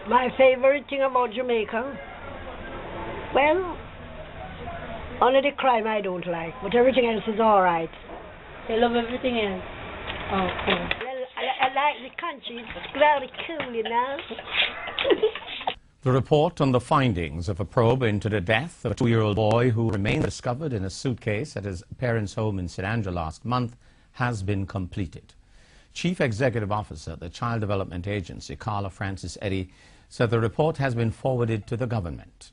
My favorite thing about Jamaica? Well, only the crime I don't like, but everything else is alright. You love everything else? Oh, cool. Well, I like the country. It's very cool, you know. The report on the findings of a probe into the death of a 2-year-old boy who remained discovered in a suitcase at his parents' home in St. Andrew last month has been completed. Chief Executive Officer of the Child Development Agency, Carla Francis Eddy, said the report has been forwarded to the government.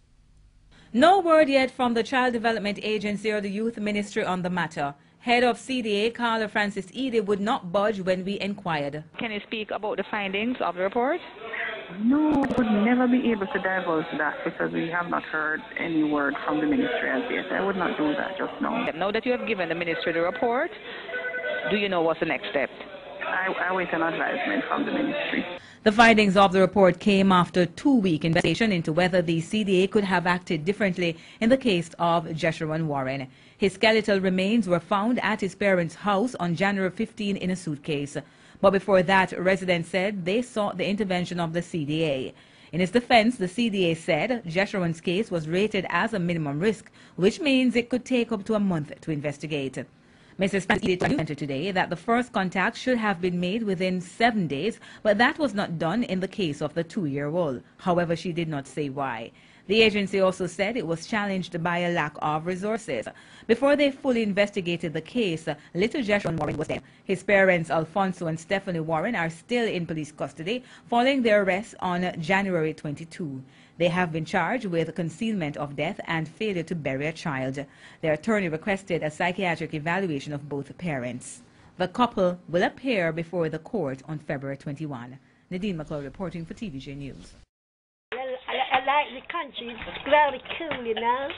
No word yet from the Child Development Agency or the Youth Ministry on the matter. Head of CDA, Carla Francis Eddy, would not budge when we inquired. Can you speak about the findings of the report? No, we would never be able to divulge that because we have not heard any word from the ministry as yet. I would not do that just now. Now that you have given the ministry the report, do you know what's the next step? I wait an advisement from the ministry. The findings of the report came after a 2-week investigation into whether the CDA could have acted differently in the case of Jesharon Warren. His skeletal remains were found at his parents' house on January 15 in a suitcase. But before that, residents said they sought the intervention of the CDA. In its defense, the CDA said Jesharon's case was rated as a minimum risk, which means it could take up to a month to investigate. Mrs. Francis Eddy today that the first contact should have been made within 7 days, but that was not done in the case of the 2-year-old. However, she did not say why. The agency also said it was challenged by a lack of resources. Before they fully investigated the case, little Jesharon Warren was dead. His parents, Alfonso and Stephanie Warren, are still in police custody following their arrest on January 22. They have been charged with concealment of death and failure to bury a child. Their attorney requested a psychiatric evaluation of both parents. The couple will appear before the court on February 21. Nadine McCloud reporting for TVJ News. Well, I like the country. It's very cool, you know.